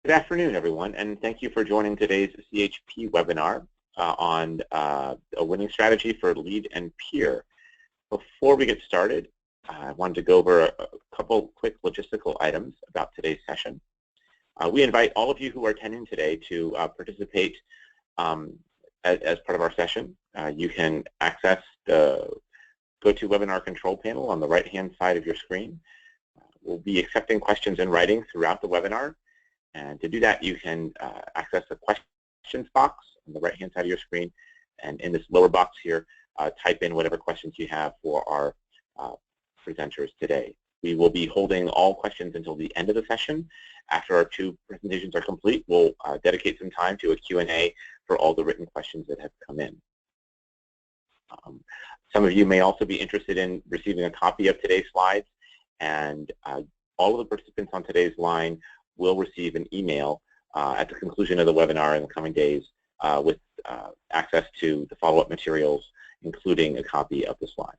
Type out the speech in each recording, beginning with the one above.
Good afternoon, everyone, and thank you for joining today's CHP webinar on a winning strategy for LEED and peer. Before we get started, I wanted to go over a couple quick logistical items about today's session. We invite all of you who are attending today to participate as part of our session. You can access the GoToWebinar control panel on the right-hand side of your screen. We'll be accepting questions in writing throughout the webinar. And to do that, you can access the questions box on the right-hand side of your screen. And in this lower box here, type in whatever questions you have for our presenters today. We will be holding all questions until the end of the session. After our two presentations are complete, we'll dedicate some time to a Q&A for all the written questions that have come in. Some of you may also be interested in receiving a copy of today's slides, and all of the participants on today's line will receive an email at the conclusion of the webinar in the coming days with access to the follow-up materials, including a copy of the slides.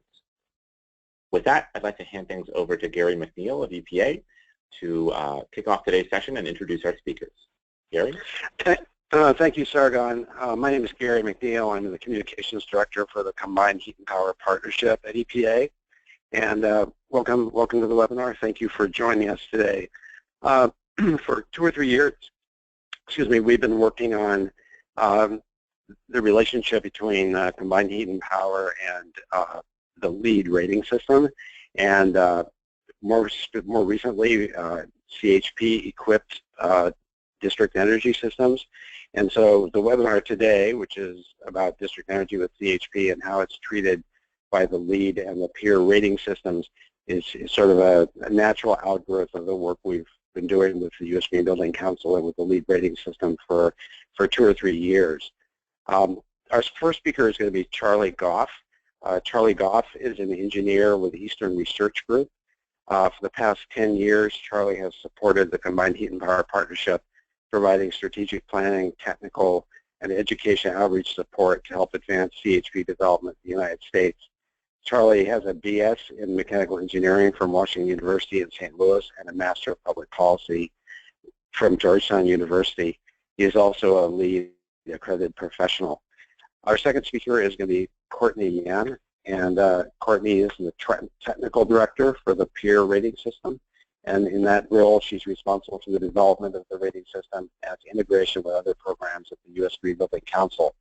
With that, I'd like to hand things over to Gary McNeil of EPA to kick off today's session and introduce our speakers. Gary? Thank you, Sargon. My name is Gary McNeil. I'm the Communications Director for the Combined Heat and Power Partnership at EPA. And welcome to the webinar. Thank you for joining us today. For 2 or 3 years, we've been working on the relationship between combined heat and power and the LEED rating system. And more recently, CHP equipped district energy systems. And so the webinar today, which is about district energy with CHP and how it's treated by the LEED and the peer rating systems, is sort of a natural outgrowth of the work we've been doing with the U.S. Green Building Council and with the LEED rating system for 2 or 3 years. Our first speaker is going to be Charlie Goff. Charlie Goff is an engineer with the Eastern Research Group. For the past 10 years, Charlie has supported the Combined Heat and Power Partnership, providing strategic planning, technical, and education outreach support to help advance CHP development in the United States. Charlie has a BS in Mechanical Engineering from Washington University in St. Louis and a Master of Public Policy from Georgetown University. He is also a LEED accredited professional. Our second speaker is going to be Courtney Yan, and Courtney is the Technical Director for the peer rating system. And in that role, she's responsible for the development of the rating system and its integration with other programs at the U.S. Green Building Council.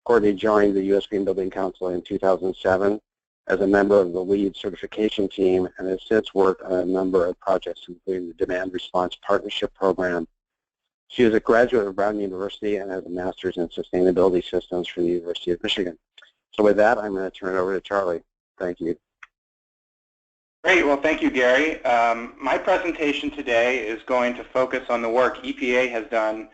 Courtney joined the U.S. Green Building Council in 2007 as a member of the LEED certification team, and has since worked on a number of projects, including the Demand Response Partnership Program. She is a graduate of Brown University and has a master's in sustainability systems from the University of Michigan. So with that, I'm going to turn it over to Charlie. Thank you. Great. Well, thank you, Gary. My presentation today is going to focus on the work EPA has done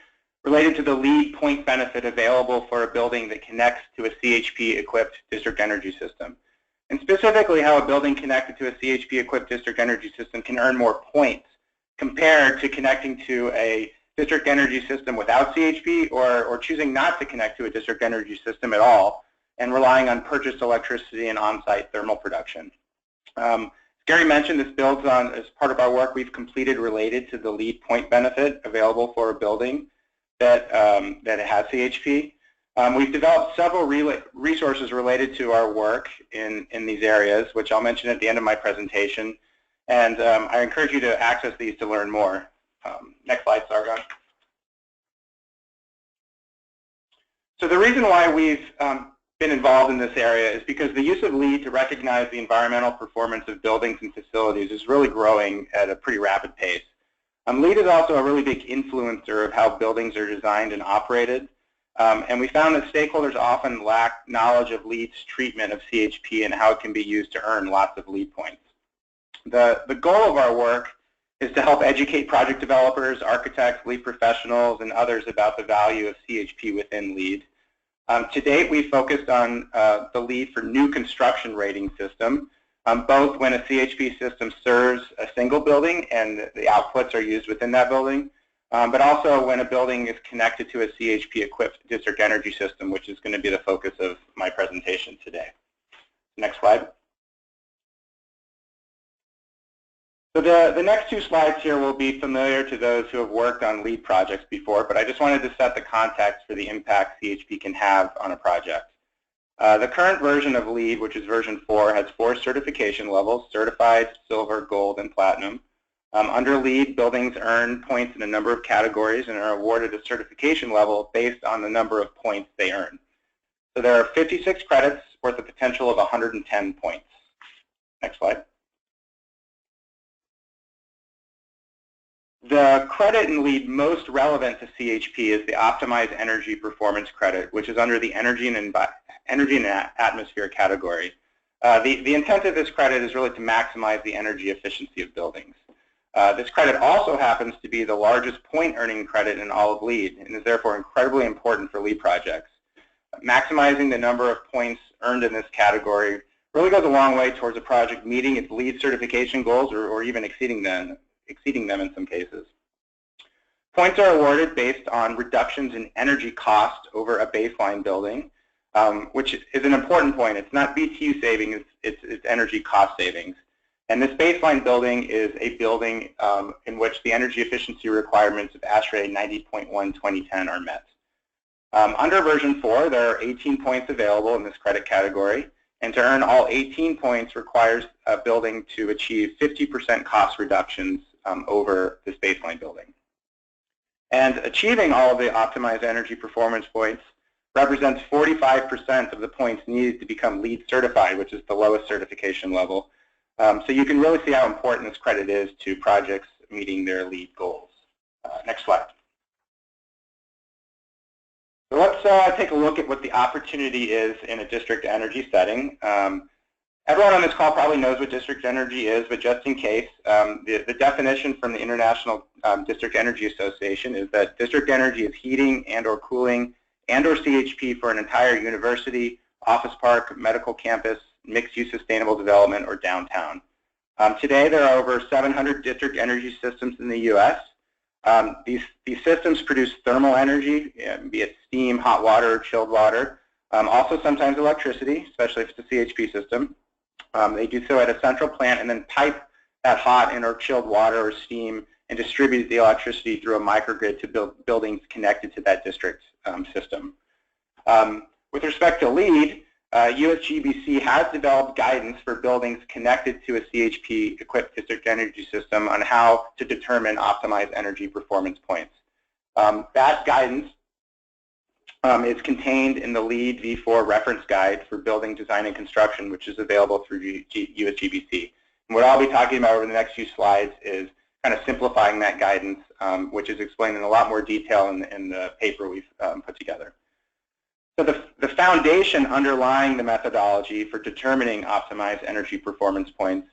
related to the LEED point benefit available for a building that connects to a CHP-equipped district energy system. And specifically how a building connected to a CHP-equipped district energy system can earn more points compared to connecting to a district energy system without CHP or choosing not to connect to a district energy system at all and relying on purchased electricity and on-site thermal production. Gary mentioned this builds on, as part of our work we've completed related to the LEED point benefit available for a building that has CHP. We've developed several resources related to our work in these areas, which I'll mention at the end of my presentation. And I encourage you to access these to learn more. Next slide, Sargon. So the reason why we've been involved in this area is because the use of LEED to recognize the environmental performance of buildings and facilities is really growing at a pretty rapid pace. LEED is also a really big influencer of how buildings are designed and operated. And we found that stakeholders often lack knowledge of LEED's treatment of CHP and how it can be used to earn lots of LEED points. The goal of our work is to help educate project developers, architects, LEED professionals, and others about the value of CHP within LEED. To date, we focused on the LEED for new construction rating system, both when a CHP system serves a single building and the outputs are used within that building, but also when a building is connected to a CHP-equipped district energy system, which is going to be the focus of my presentation today. Next slide. So the next two slides here will be familiar to those who have worked on LEED projects before, but I just wanted to set the context for the impact CHP can have on a project. The current version of LEED, which is version 4, has 4 certification levels: certified, silver, gold, and platinum. Under LEED, buildings earn points in a number of categories and are awarded a certification level based on the number of points they earn. So there are 56 credits worth a potential of 110 points. Next slide. The credit in LEED most relevant to CHP is the Optimized Energy Performance Credit, which is under the Energy and Atmosphere category. The intent of this credit is really to maximize the energy efficiency of buildings. This credit also happens to be the largest point-earning credit in all of LEED and is therefore incredibly important for LEED projects. Maximizing the number of points earned in this category really goes a long way towards a project meeting its LEED certification goals or even exceeding them in some cases. Points are awarded based on reductions in energy cost over a baseline building, which is an important point. It's not BTU savings, it's energy cost savings. And this baseline building is a building in which the energy efficiency requirements of ASHRAE 90.1 2010 are met. Under version 4, there are 18 points available in this credit category, and to earn all 18 points requires a building to achieve 50% cost reductions over this baseline building. And achieving all of the optimized energy performance points represents 45% of the points needed to become LEED certified, which is the lowest certification level. So you can really see how important this credit is to projects meeting their LEED goals. Next slide. So let's take a look at what the opportunity is in a district energy setting. Everyone on this call probably knows what district energy is, but just in case, the definition from the International District Energy Association is that district energy is heating and or cooling and or CHP for an entire university, office park, medical campus, mixed-use sustainable development, or downtown. Today there are over 700 district energy systems in the U.S. These systems produce thermal energy, be it steam, hot water, or chilled water, also sometimes electricity, especially if it's a CHP system. They do so at a central plant and then pipe that hot and or chilled water or steam and distribute the electricity through a microgrid to buildings connected to that district system. With respect to LEED, USGBC has developed guidance for buildings connected to a CHP-equipped district energy system on how to determine optimized energy performance points. That guidance is contained in the LEED V4 reference guide for building design and construction, which is available through USGBC. And what I'll be talking about over the next few slides is kind of simplifying that guidance, which is explained in a lot more detail in the paper we've put together. So the foundation underlying the methodology for determining optimized energy performance points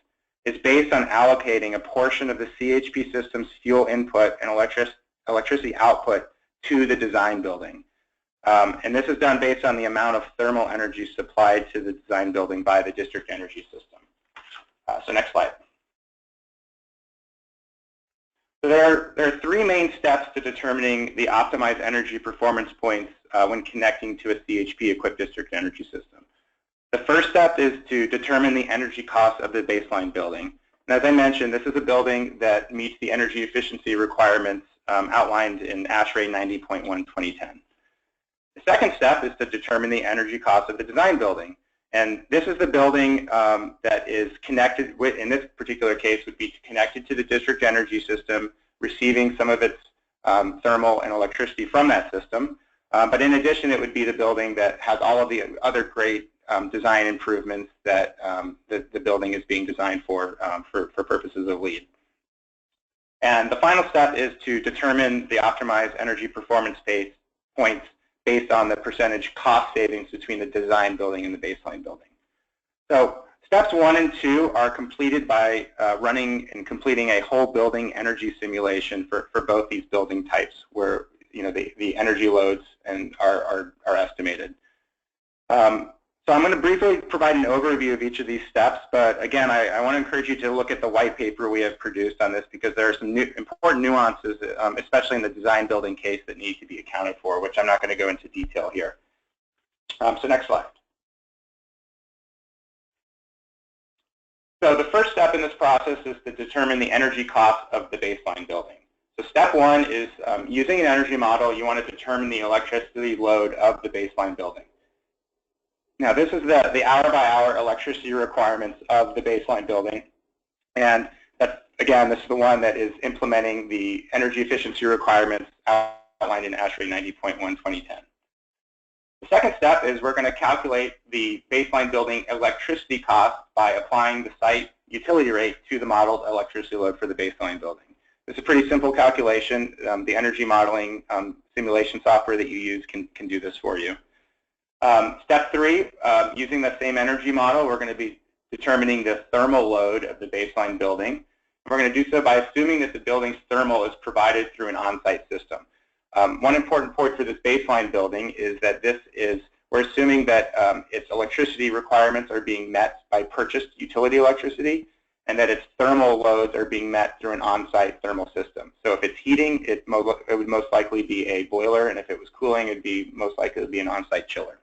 is based on allocating a portion of the CHP system's fuel input and electricity output to the design building. And this is done based on the amount of thermal energy supplied to the design building by the district energy system. So next slide. So there are 3 main steps to determining the optimized energy performance points when connecting to a CHP-equipped district energy system. The first step is to determine the energy cost of the baseline building. And as I mentioned, this is a building that meets the energy efficiency requirements outlined in ASHRAE 90.1 2010. The second step is to determine the energy cost of the design building. And this is the building that is connected with, in this particular case, would be connected to the district energy system, receiving some of its thermal and electricity from that system. But in addition, it would be the building that has all of the other great design improvements that the building is being designed for purposes of LEED. And the final step is to determine the optimized energy performance points based on the percentage cost savings between the design building and the baseline building. So steps 1 and 2 are completed by running and completing a whole building energy simulation for both these building types, where the energy loads are estimated. So I'm going to briefly provide an overview of each of these steps, but again, I want to encourage you to look at the white paper we have produced on this, because there are some important nuances, especially in the design building case, that need to be accounted for, which I'm not going to go into detail here. So next slide. So the first step in this process is to determine the energy cost of the baseline building. So step one is using an energy model, you want to determine the electricity load of the baseline building. Now this is the hour-by-hour electricity requirements of the baseline building. And that's, again, this is the one that is implementing the energy efficiency requirements outlined in ASHRAE 90.1 2010. The second step is we're going to calculate the baseline building electricity cost by applying the site utility rate to the modeled electricity load for the baseline building. It's a pretty simple calculation. The energy modeling simulation software that you use can do this for you. Step three, using the same energy model, we're going to be determining the thermal load of the baseline building. We're going to do so by assuming that the building's thermal is provided through an on-site system. One important point for this baseline building is that we're assuming that its electricity requirements are being met by purchased utility electricity, and that its thermal loads are being met through an on-site thermal system. So if it's heating, it would most likely be a boiler, and if it was cooling, it would be most likely to be an on-site chiller.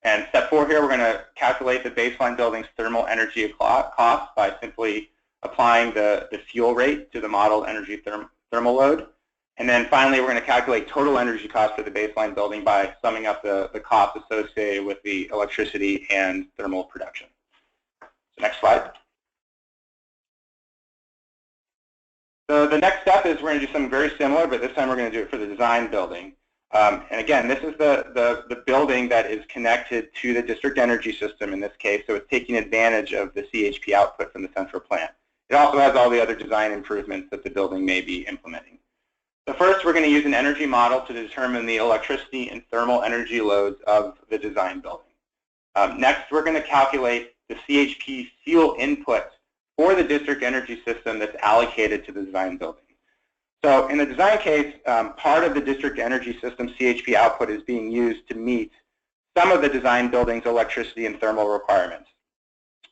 And step four here, we're going to calculate the baseline building's thermal energy cost by simply applying the fuel rate to the modeled energy thermal load. And then finally, we're going to calculate total energy cost for the baseline building by summing up the costs associated with the electricity and thermal production. So next slide. So the next step is we're going to do something very similar, but this time we're going to do it for the design building. And again, this is the building that is connected to the district energy system in this case, so it's taking advantage of the CHP output from the central plant. It also has all the other design improvements that the building may be implementing. So first, we're going to use an energy model to determine the electricity and thermal energy loads of the design building. Next, we're going to calculate the CHP fuel input for the district energy system that's allocated to the design building. So in the design case, part of the district energy system CHP output is being used to meet some of the design building's electricity and thermal requirements.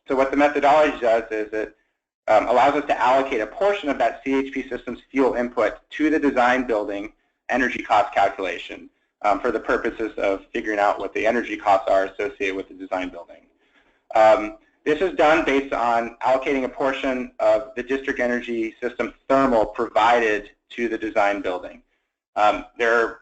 So what the methodology does is it allows us to allocate a portion of that CHP system's fuel input to the design building energy cost calculation for the purposes of figuring out what the energy costs are associated with the design building. This is done based on allocating a portion of the district energy system thermal provided to the design building. There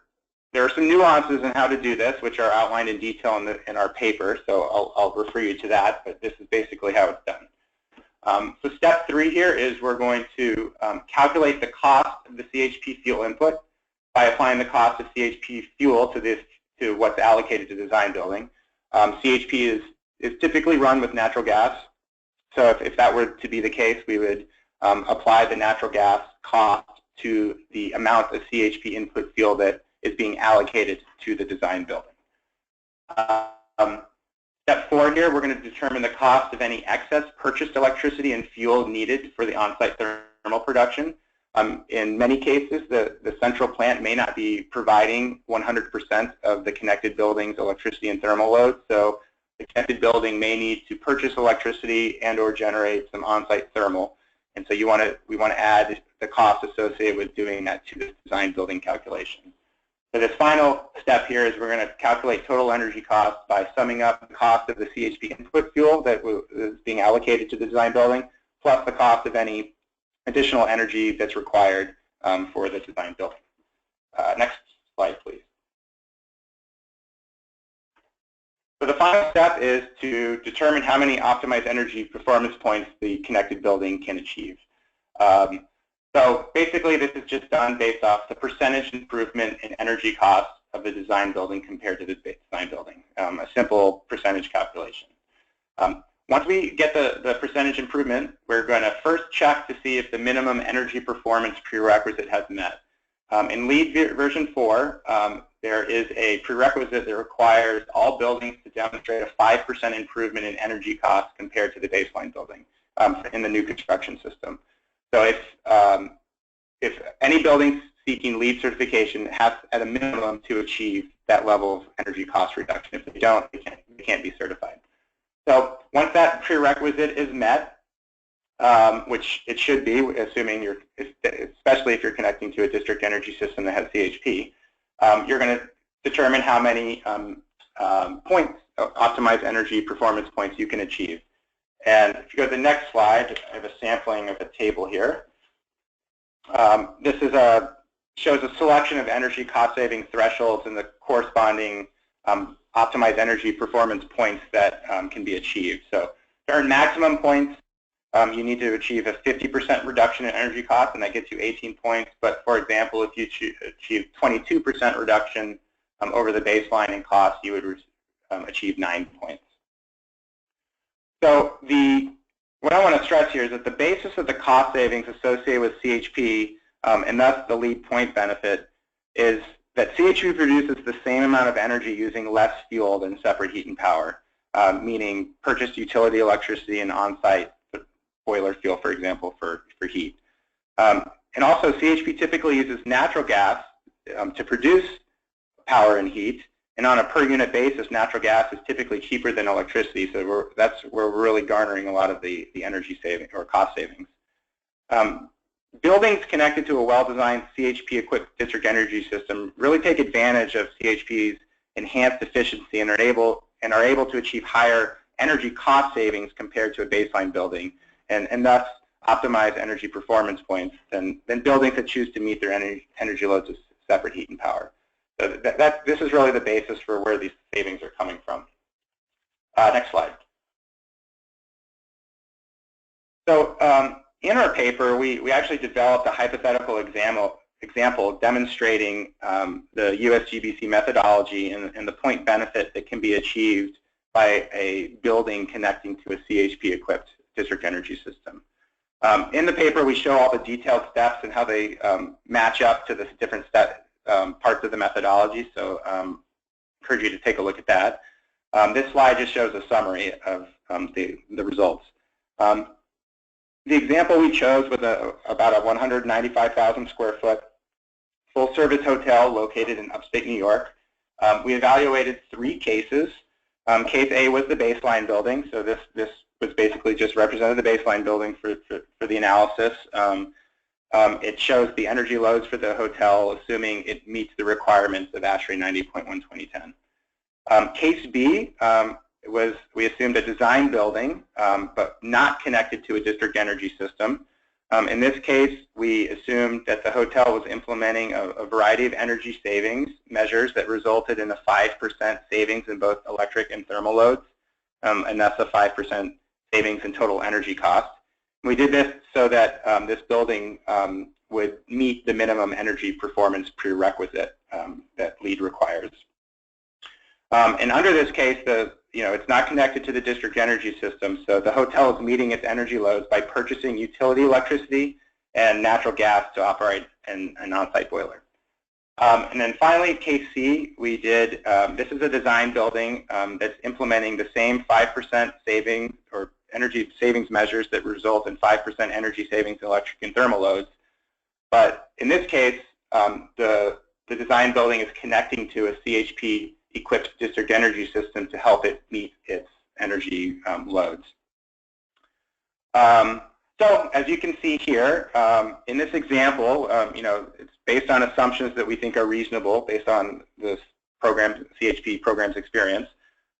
are some nuances in how to do this, which are outlined in detail in our paper, so I'll refer you to that, but this is basically how it's done. So step three here is we're going to calculate the cost of the CHP fuel input by applying the cost of CHP fuel to what's allocated to the design building. CHP is typically run with natural gas, so if that were to be the case, we would apply the natural gas cost to the amount of CHP input fuel that is being allocated to the design building. Step four here, we're going to determine the cost of any excess purchased electricity and fuel needed for the on-site thermal production. In many cases, the central plant may not be providing 100% of the connected building's electricity and thermal load, so the connected building may need to purchase electricity and or generate some on-site thermal. And so we want to add the cost associated with doing that to the design building calculation. So this final step here is we're going to calculate total energy cost by summing up the cost of the CHP input fuel that is being allocated to the design building, plus the cost of any additional energy that's required for the design building. Next slide, please. So the final step is to determine how many optimized energy performance points the connected building can achieve. So basically, this is just done based off the percentage improvement in energy costs of the design building compared to the design building, a simple percentage calculation. Once we get the percentage improvement, we're going to first check to see if the minimum energy performance prerequisite has met. In LEED version 4, there is a prerequisite that requires all buildings to demonstrate a 5% improvement in energy costs compared to the baseline building in the new construction system. So if any building seeking LEED certification has at a minimum to achieve that level of energy cost reduction. If they don't, they can't be certified. So once that prerequisite is met, which it should be, assuming especially if you're connecting to a district energy system that has CHP, you're going to determine how many points, optimized energy performance points you can achieve. And if you go to the next slide, I have a sampling of a table here. This is shows a selection of energy cost-saving thresholds and the corresponding optimized energy performance points that can be achieved. So to earn maximum points, you need to achieve a 50% reduction in energy cost, and that gets you 18 points. But for example, if you achieve 22% reduction over the baseline in cost, you would achieve 9 points. So what I want to stress here is that the basis of the cost savings associated with CHP, and thus the LEED point benefit, is that CHP produces the same amount of energy using less fuel than separate heat and power, meaning purchased utility electricity and on-site boiler fuel, for example, for heat. And also, CHP typically uses natural gas to produce power and heat, and on a per unit basis, natural gas is typically cheaper than electricity, so that's where we're really garnering a lot of the energy saving or cost savings. Buildings connected to a well-designed CHP-equipped district energy system really take advantage of CHP's enhanced efficiency and are able to achieve higher energy cost savings compared to a baseline building, and thus optimize energy performance points than buildings that choose to meet their energy loads with separate heat and power. So this is really the basis for where these savings are coming from. Next slide. So in our paper, we actually developed a hypothetical example demonstrating the USGBC methodology and the point benefit that can be achieved by a building connecting to a CHP-equipped district energy system. In the paper, we show all the detailed steps and how they match up to the different parts of the methodology, so I encourage you to take a look at that. This slide just shows a summary of the results. The example we chose was about a 195,000 square foot full-service hotel located in upstate New York. We evaluated 3 cases. Case A was the baseline building, so this was basically just represented the baseline building for the analysis. It shows the energy loads for the hotel, assuming it meets the requirements of ASHRAE 90.1 2010. Case B we assumed a design building, but not connected to a district energy system. In this case, we assumed that the hotel was implementing a variety of energy savings measures that resulted in a 5% savings in both electric and thermal loads, and that's a 5% savings in total energy cost. We did this so that this building would meet the minimum energy performance prerequisite that LEED requires. And under this case, it's not connected to the district energy system, so the hotel is meeting its energy loads by purchasing utility electricity and natural gas to operate an on-site boiler. And then finally, case C, we did, this is a design building that's implementing the same 5% savings or energy savings measures that result in 5% energy savings in electric and thermal loads. But in this case, the design building is connecting to a CHP-equipped district energy system to help it meet its energy loads. So as you can see here, in this example, it's based on assumptions that we think are reasonable based on this CHP program's experience.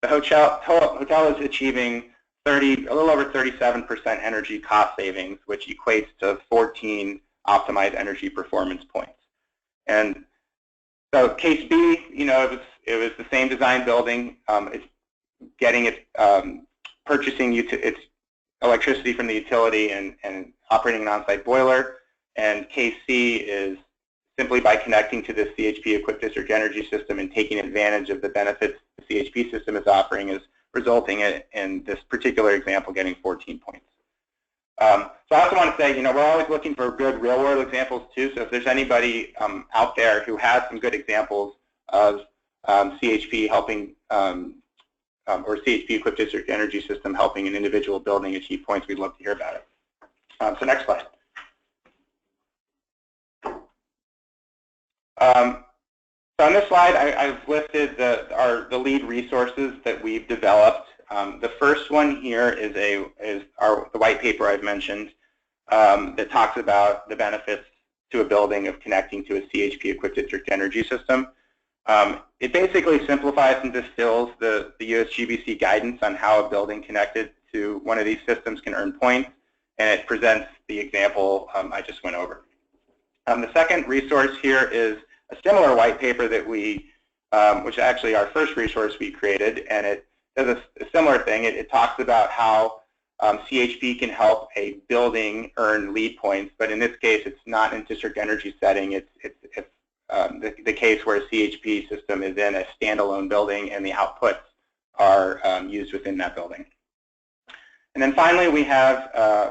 The hotel is achieving a little over 37% energy cost savings, which equates to 14 optimized energy performance points. And so case B, it was the same design building. It's getting its purchasing its electricity from the utility and operating an on-site boiler. And case C is simply by connecting to the CHP-equipped district energy system and taking advantage of the benefits the CHP system is offering is resulting in this particular example getting 14 points. So I also want to say, we're always looking for good real-world examples too. So if there's anybody out there who has some good examples of CHP helping or CHP-equipped district energy system helping an individual building achieve points, we'd love to hear about it. So next slide. So on this slide, I've listed the LEED resources that we've developed. The first one here is the white paper I've mentioned that talks about the benefits to a building of connecting to a CHP-equipped district energy system. It basically simplifies and distills the USGBC guidance on how a building connected to one of these systems can earn points, and it presents the example I just went over. The second resource here is a similar white paper that we, which is actually our first resource we created, and it does a similar thing. It talks about how CHP can help a building earn LEED points, but in this case, it's not in district energy setting. It's the case where a CHP system is in a standalone building and the outputs are used within that building. And then finally, we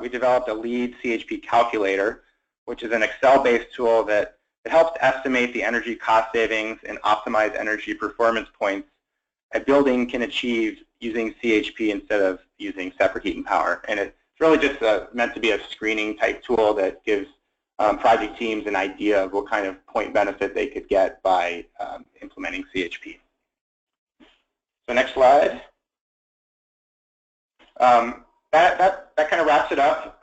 developed a LEED CHP calculator, which is an Excel-based tool that helps estimate the energy cost savings and optimize energy performance points a building can achieve using CHP instead of using separate heat and power. And it's really just meant to be a screening type tool that gives project teams an idea of what kind of point benefit they could get by implementing CHP. So next slide. That kind of wraps it up.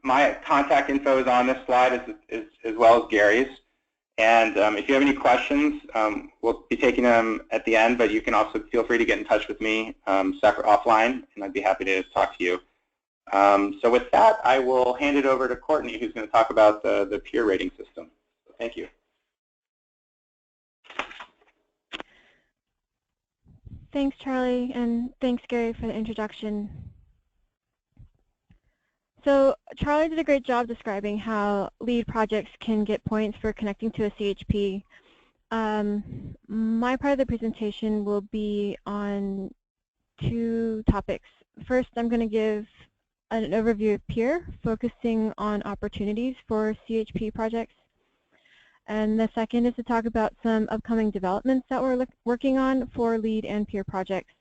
My contact info is on this slide as well as Gary's. And if you have any questions, we'll be taking them at the end, but you can also feel free to get in touch with me separate offline, and I'd be happy to talk to you. So with that, I will hand it over to Courtney, who's going to talk about the peer rating system. So thank you. Thanks, Charlie, and thanks, Gary, for the introduction. So Charlie did a great job describing how LEED projects can get points for connecting to a CHP. My part of the presentation will be on two topics. First, I'm going to give an overview of peer, focusing on opportunities for CHP projects. And the second is to talk about some upcoming developments that we're working on for LEED and peer projects.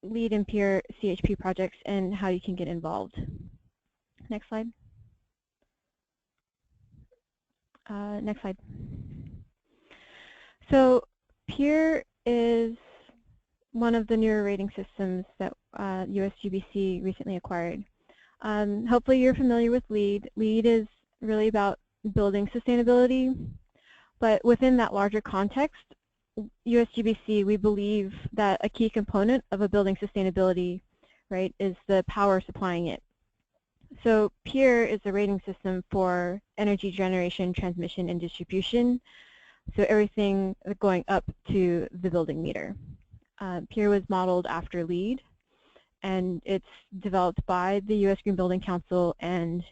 LEED and peer CHP projects and how you can get involved. Next slide. Next slide. So peer is one of the newer rating systems that USGBC recently acquired. Hopefully you're familiar with LEED. LEED is really about building sustainability, but within that larger context, USGBC, we believe that a key component of a building sustainability, right, is the power supplying it. So peer is a rating system for energy generation, transmission, and distribution, so everything going up to the building meter. Peer was modeled after LEED, and it's developed by the U.S. Green Building Council and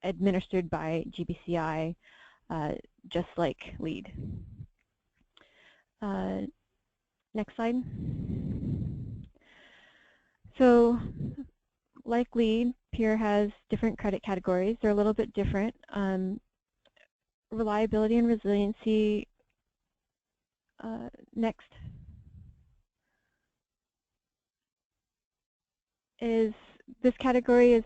administered by GBCI, just like LEED. Next slide. So, like LEED, peer has different credit categories. They're a little bit different. Reliability and resiliency. Next. This category is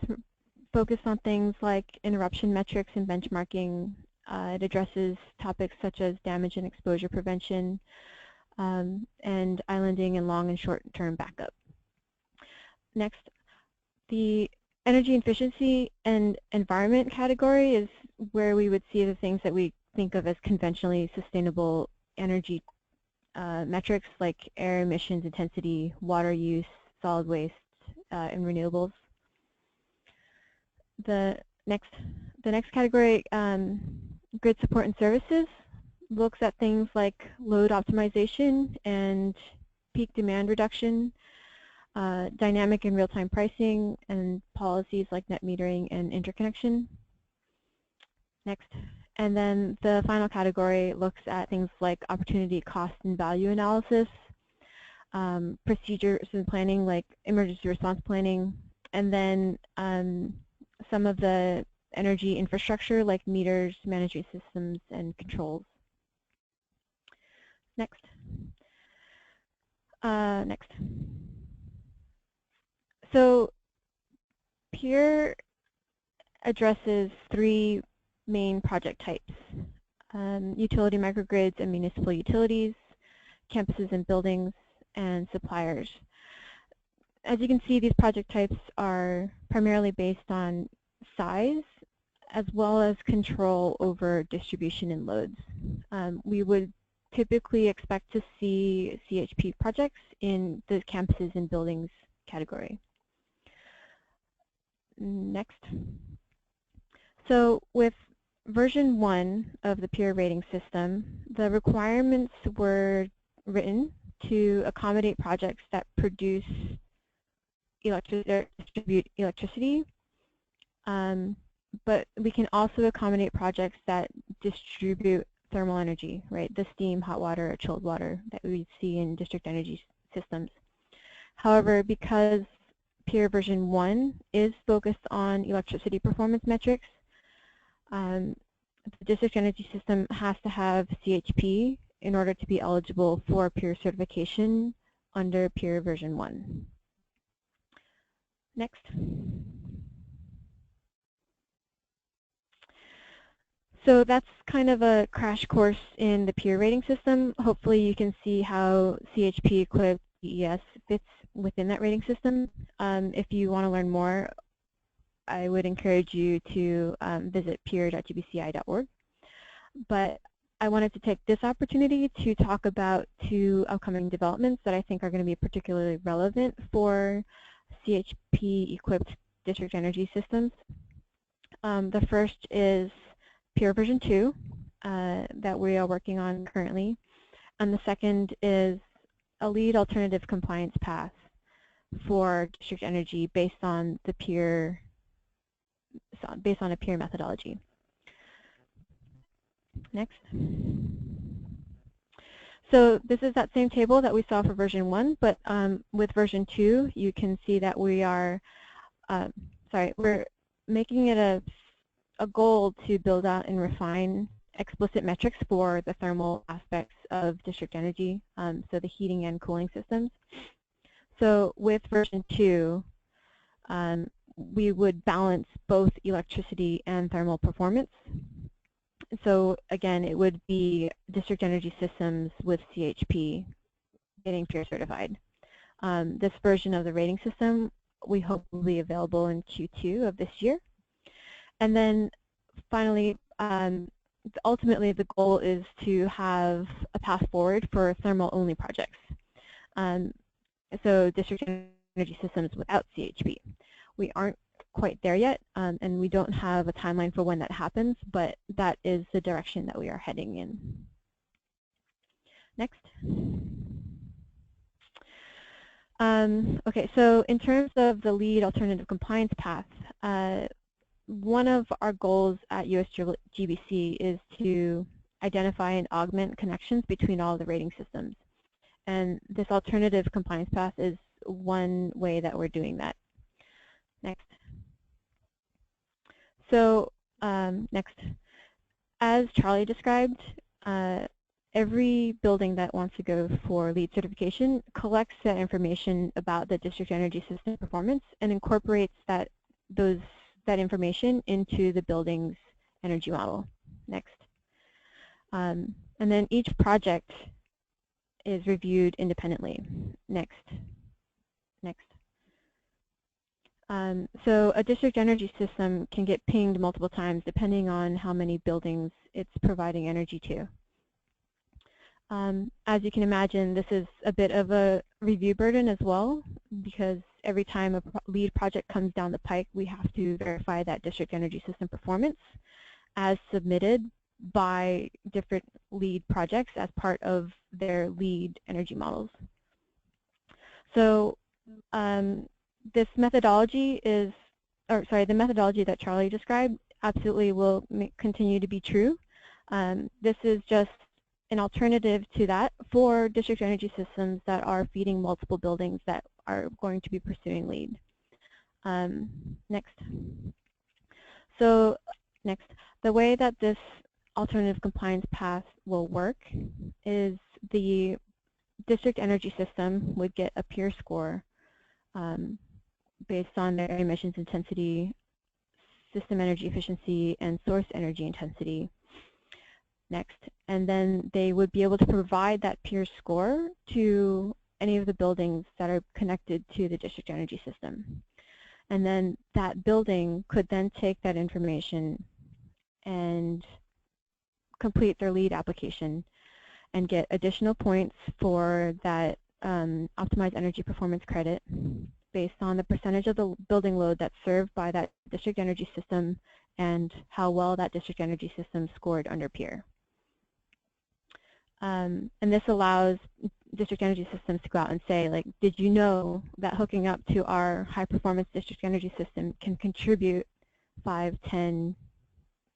focused on things like interruption metrics and benchmarking. It addresses topics such as damage and exposure prevention, and islanding and long and short-term backup. Next, the energy efficiency and environment category is where we would see the things that we think of as conventionally sustainable energy metrics like air emissions intensity, water use, solid waste, and renewables. The next category, grid support and services, looks at things like load optimization and peak demand reduction, dynamic and real-time pricing, and policies like net metering and interconnection. Next. And then the final category looks at things like opportunity, cost, and value analysis, procedures and planning like emergency response planning, and then some of the energy infrastructure like meters, management systems, and controls. Next. Next. So peer addresses three main project types: utility microgrids and municipal utilities, campuses and buildings, and suppliers. As you can see, these project types are primarily based on size as well as control over distribution and loads. We would typically expect to see CHP projects in the campuses and buildings category. Next. So with version 1 of the peer rating system, the requirements were written to accommodate projects that produce distribute electricity, but we can also accommodate projects that distribute thermal energy, right? The steam, hot water, or chilled water that we see in district energy systems. However, because peer version 1 is focused on electricity performance metrics, the district energy system has to have CHP in order to be eligible for peer certification under peer version 1. Next. So that's kind of a crash course in the peer rating system. Hopefully you can see how CHP equipped DES fits within that rating system. If you want to learn more, I would encourage you to visit peer.gbci.org. But I wanted to take this opportunity to talk about 2 upcoming developments that I think are going to be particularly relevant for CHP-equipped district energy systems. The first is peer version 2 that we are working on currently, and the second is a LEED alternative compliance path for district energy based on a peer methodology. Next. So this is that same table that we saw for version 1, but with version 2, you can see that we are, we're making it a goal to build out and refine explicit metrics for the thermal aspects of district energy, so the heating and cooling systems. So with version 2, we would balance both electricity and thermal performance. So again, it would be district energy systems with CHP getting peer certified. This version of the rating system we hope will be available in Q2 of this year. And then finally, ultimately the goal is to have a path forward for thermal-only projects. So district energy systems without CHP. We aren't quite there yet, and we don't have a timeline for when that happens, but that is the direction that we are heading in. Next. Okay, so in terms of the LEED alternative compliance path, one of our goals at USGBC is to identify and augment connections between all the rating systems. And this alternative compliance path is one way that we're doing that. Next. So next, as Charlie described, every building that wants to go for LEED certification collects that information about the district energy system performance and incorporates that information into the building's energy model. Next. And then each project is reviewed independently. Next. Next. So a district energy system can get pinged multiple times depending on how many buildings it's providing energy to. As you can imagine, this is a bit of a review burden as well, because every time a LEED project comes down the pike, we have to verify that district energy system performance as submitted by different LEED projects as part of their LEED energy models. So this methodology is, the methodology that Charlie described absolutely will continue to be true. This is just an alternative to that for district energy systems that are feeding multiple buildings that are going to be pursuing LEED. Next. So next, the way that this alternative compliance path will work is the district energy system would get a peer score based on their emissions intensity, system energy efficiency, and source energy intensity. Next, and then they would be able to provide that peer score to any of the buildings that are connected to the district energy system. And then that building could then take that information and complete their LEED application and get additional points for that optimized energy performance credit, based on the percentage of the building load that's served by that district energy system and how well that district energy system scored under peer. And this allows district energy systems to go out and say, like, did you know that hooking up to our high performance district energy system can contribute 5, 10,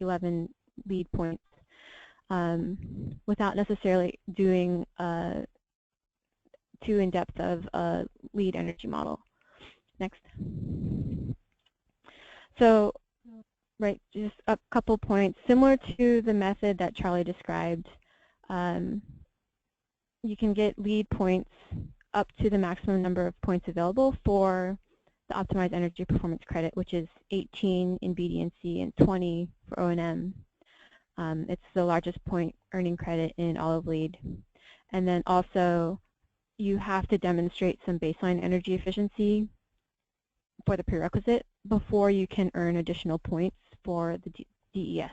11 LEED points without necessarily doing too in-depth of a LEED energy model. Next. So, right, just a couple points. Similar to the method that Charlie described, you can get LEED points up to the maximum number of points available for the Optimized Energy Performance Credit, which is 18 in BD&C and 20 for O&M. It's the largest point earning credit in all of LEED. And then also, you have to demonstrate some baseline energy efficiency for the prerequisite before you can earn additional points for the DES.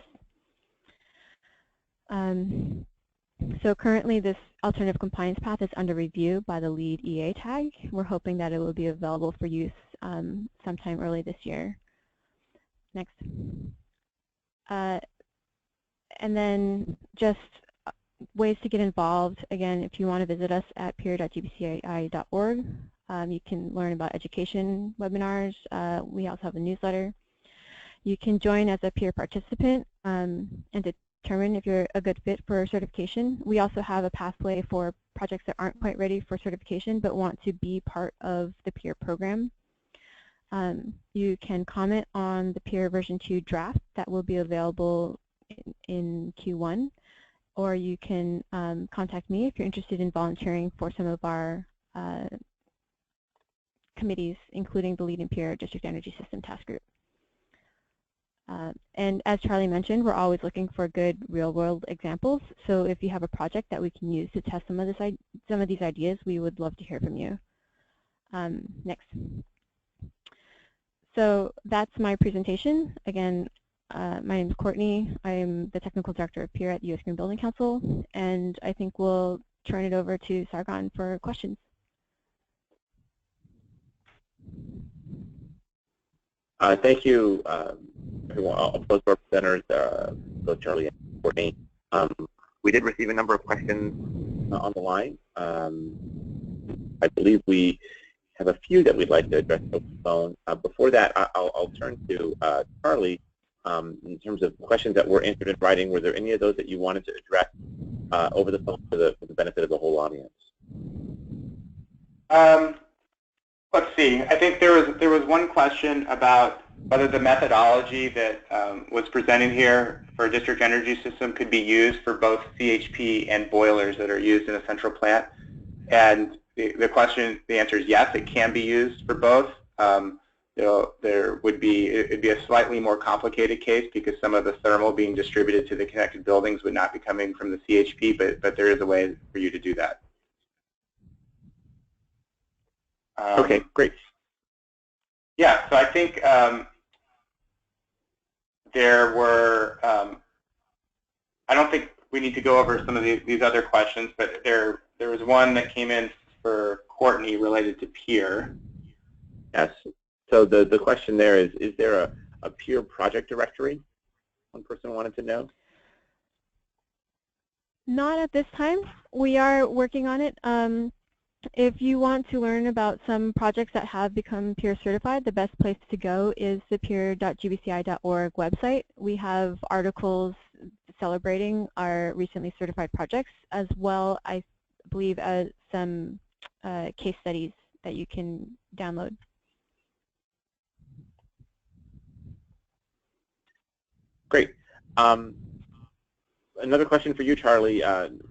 So currently this alternative compliance path is under review by the LEED EA tag. We're hoping that it will be available for use sometime early this year. Next. And then just ways to get involved. Again, if you want to visit us at peer.gbci.org, you can learn about education webinars. We also have a newsletter. You can join as a peer participant and determine if you're a good fit for certification. We also have a pathway for projects that aren't quite ready for certification but want to be part of the peer program. You can comment on the peer version 2 draft that will be available in Q1, or you can contact me if you're interested in volunteering for some of our committees, including the LEED and Peer District Energy System Task Group. And as Charlie mentioned, we're always looking for good real-world examples. So if you have a project that we can use to test some of these ideas, we would love to hear from you. Next. So that's my presentation. Again, my name is Courtney. I'm the Technical Director of Peer at the U.S. Green Building Council, and I think we'll turn it over to Sargon for questions. Thank you, everyone, all both our presenters, both Charlie and Courtney. We did receive a number of questions on the line. I believe we have a few that we'd like to address over the phone. Before that, I'll turn to Charlie. In terms of questions that were answered in writing, were there any of those that you wanted to address over the phone for the benefit of the whole audience? Let's see. I think there was one question about whether the methodology that was presented here for a district energy system could be used for both CHP and boilers that are used in a central plant. And the answer is yes, it can be used for both. It'd be a slightly more complicated case because some of the thermal being distributed to the connected buildings would not be coming from the CHP, but there is a way for you to do that. Okay, great. Yeah, so I think there were, I don't think we need to go over some of these other questions, but there was one that came in for Courtney related to peer. Yes. So the question there is there a peer project directory? One person wanted to know. Not at this time. We are working on it. If you want to learn about some projects that have become peer certified, the best place to go is the peer.gbci.org website. We have articles celebrating our recently certified projects, as well, I believe, as some case studies that you can download. Great. Another question for you, Charlie.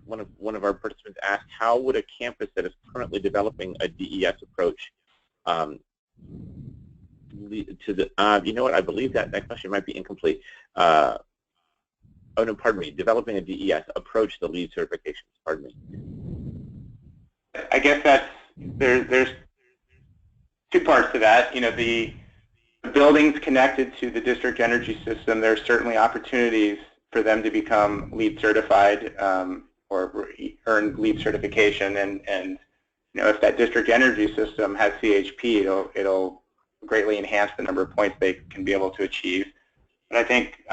One of our participants asked, how would a campus that is currently developing a DES approach to the? You know what? I believe that question might be incomplete. Oh no, pardon me. Developing a DES approach to LEED certifications. Pardon me. I guess there's two parts to that. You know, the buildings connected to the district energy system, there are certainly opportunities for them to become LEED certified or earn LEED certification, and if that district energy system has CHP, it'll greatly enhance the number of points they can be able to achieve. But I think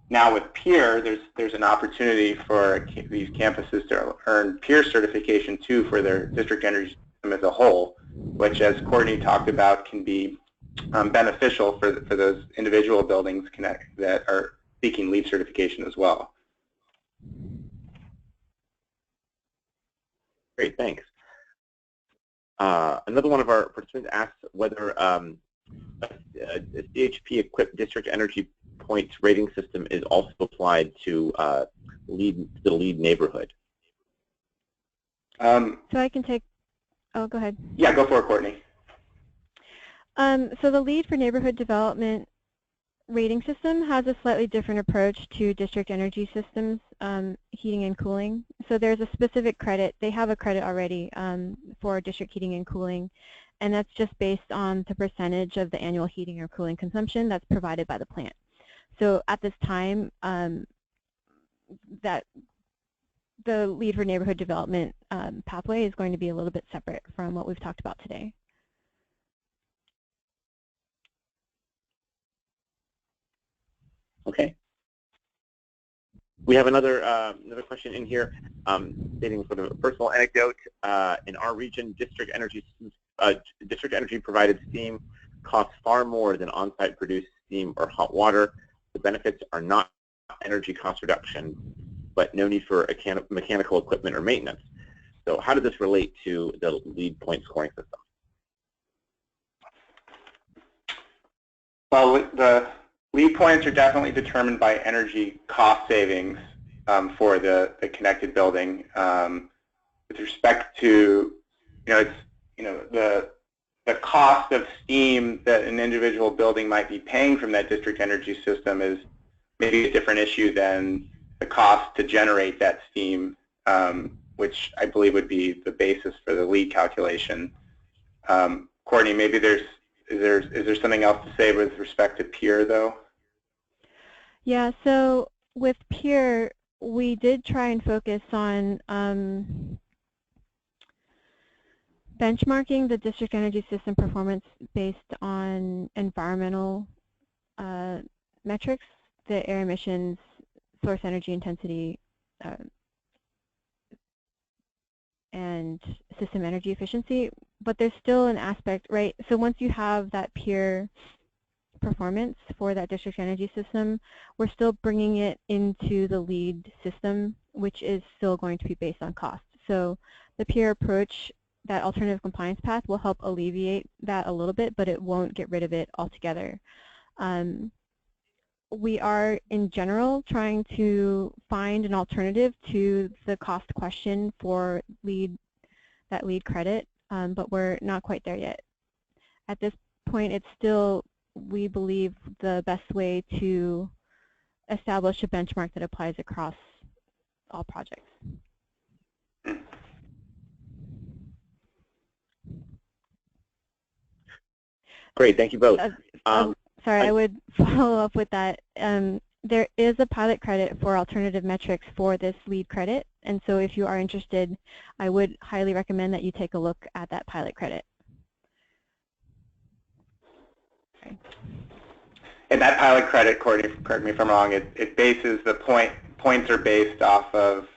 now with PEER, there's an opportunity for these campuses to earn PEER certification too for their district energy system as a whole, which, as Courtney talked about, can be beneficial for those individual buildings that are seeking LEED certification as well. Great, thanks. Another one of our participants asked whether a CHP-equipped district energy points rating system is also applied to the LEED neighborhood. So I can take, oh, go ahead. Yeah, go for it, Courtney. So the LEED for neighborhood development rating system has a slightly different approach to district energy systems, heating and cooling. So there's a specific credit. They have a credit already for district heating and cooling, and that's just based on the percentage of the annual heating or cooling consumption that's provided by the plant. So at this time, that the LEED for neighborhood development pathway is going to be a little bit separate from what we've talked about today. Okay. We have another question in here, stating sort of a personal anecdote. In our region, district energy provided steam costs far more than on-site produced steam or hot water. The benefits are not energy cost reduction, but no need for mechanical equipment or maintenance. So how does this relate to the LEED point scoring system? Well, the LEED points are definitely determined by energy cost savings for the connected building. With respect to, the cost of steam that an individual building might be paying from that district energy system is maybe a different issue than the cost to generate that steam, which I believe would be the basis for the LEED calculation. Courtney, maybe is there something else to say with respect to PEER though? Yeah, so with PEER, we did try and focus on benchmarking the district energy system performance based on environmental metrics, the air emissions, source energy intensity, and system energy efficiency. But there's still an aspect, right? So once you have that PEER performance for that district energy system, we're still bringing it into the LEED system, which is still going to be based on cost. So the PEER approach, that alternative compliance path, will help alleviate that a little bit, but it won't get rid of it altogether. We are, in general, trying to find an alternative to the cost question for that LEED credit, but we're not quite there yet. At this point, it's still, we believe, the best way to establish a benchmark that applies across all projects. Great, thank you both. Sorry, I would follow up with that. There is a pilot credit for alternative metrics for this LEED credit, and so if you are interested, I would highly recommend that you take a look at that pilot credit. Okay. And that pilot credit, Courtney, correct me if I'm wrong, it bases the points are based off of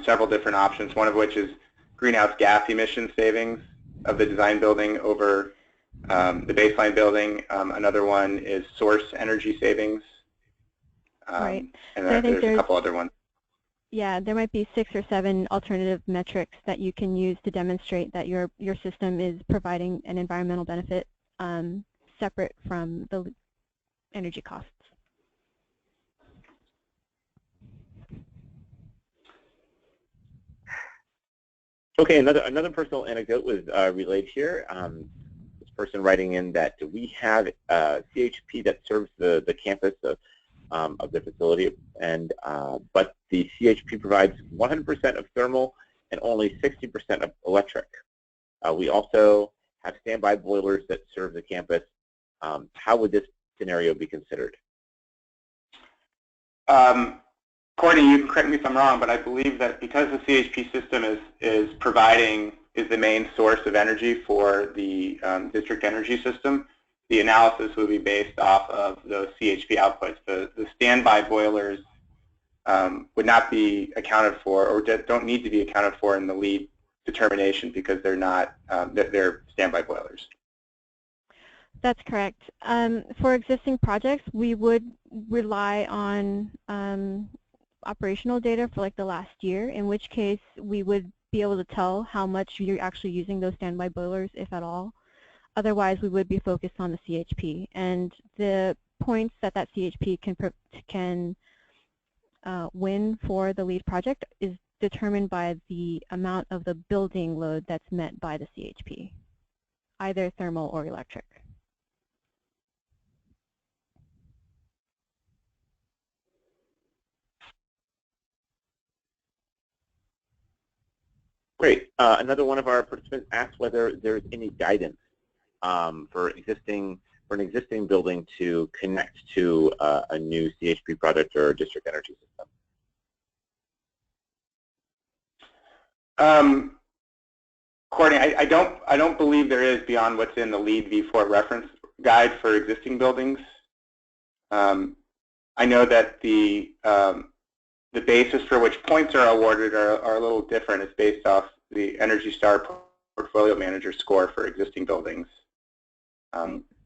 several different options, one of which is greenhouse gas emission savings of the design building over the baseline building. Another one is source energy savings. Right. And I think there's a couple other ones. Yeah, there might be 6 or 7 alternative metrics that you can use to demonstrate that your system is providing an environmental benefit separate from the energy costs. Okay, another personal anecdote was relayed here. This person writing in that we have CHP that serves the campus of the facility, and but the CHP provides 100% of thermal and only 60% of electric. We also have standby boilers that serve the campus. How would this scenario be considered? Courtney, you can correct me if I'm wrong, but I believe that because the CHP system is providing is the main source of energy for the district energy system, the analysis would be based off of those CHP outputs. The standby boilers would not be accounted for, or don't need to be accounted for in the LEED determination because they're not, they're standby boilers. That's correct. For existing projects, we would rely on operational data for like the last year, in which case we would be able to tell how much you're actually using those standby boilers, if at all. Otherwise, we would be focused on the CHP, and the points that that CHP can win for the LEED project is determined by the amount of the building load that's met by the CHP, either thermal or electric. Great. Another one of our participants asked whether there's any guidance for an existing building to connect to a new CHP project or district energy system. Courtney, I don't believe there is beyond what's in the LEED v4 reference guide for existing buildings. I know that the basis for which points are awarded are a little different. It's based off the Energy Star Portfolio Manager score for existing buildings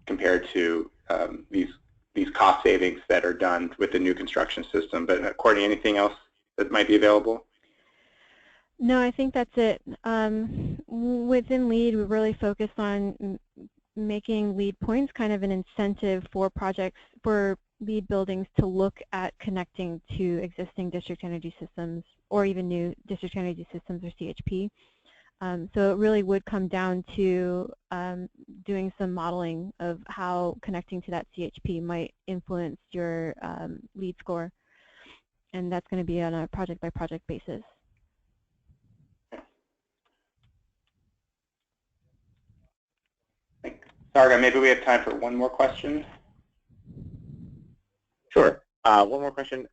compared to these cost savings that are done with the new construction system. But Courtney, anything else that might be available? No, I think that's it. Within LEED, we really focus on making LEED points kind of an incentive for projects, for LEED buildings to look at connecting to existing district energy systems or even new district energy systems or CHP. So it really would come down to doing some modeling of how connecting to that CHP might influence your LEED score. And that's going to be on a project-by-project basis. Sarga, maybe we have time for one more question. Sure. One more question.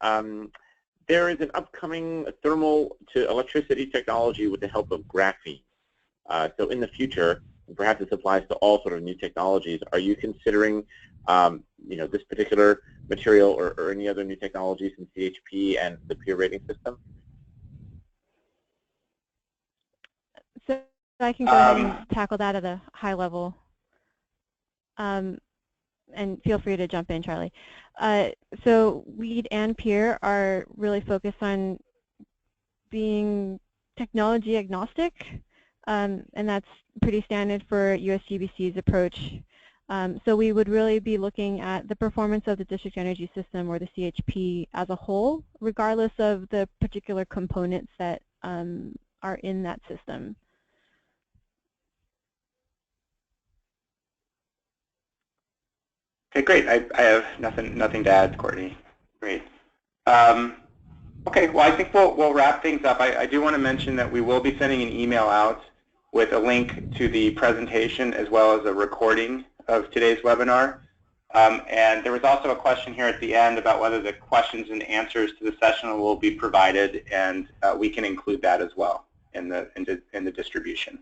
There is an upcoming thermal to electricity technology with the help of graphene. So in the future, and perhaps this applies to all sort of new technologies, are you considering this particular material or any other new technologies in CHP and the peer rating system? So I can go ahead and tackle that at a high level. And feel free to jump in, Charlie. So LEED and peer are really focused on being technology agnostic, and that's pretty standard for USGBC's approach. So we would really be looking at the performance of the district energy system or the CHP as a whole, regardless of the particular components that are in that system. Okay, great. I have nothing to add, Courtney. Great. Okay, well, I think we'll wrap things up. I do want to mention that we will be sending an email out with a link to the presentation as well as a recording of today's webinar. And there was also a question here at the end about whether the questions and answers to the session will be provided, and we can include that as well in the distribution.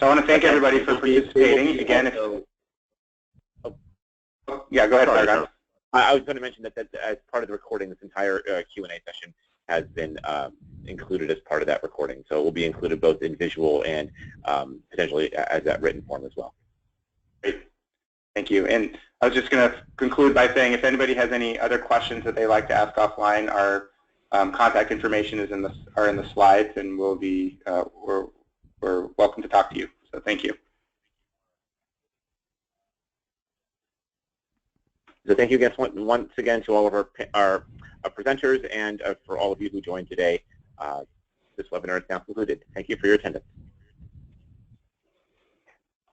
So I want to thank everybody for participating. Again, yeah, go ahead, Sargon. I was going to mention that as part of the recording, this entire Q&A session has been included as part of that recording. So it will be included both in visual and potentially as that written form as well. Great. Thank you. And I was just going to conclude by saying if anybody has any other questions that they'd like to ask offline, our contact information is in the slides, and we'll be we're welcome to talk to you. So thank you. So thank you again once again to all of our presenters and for all of you who joined today. This webinar is now concluded. Thank you for your attendance.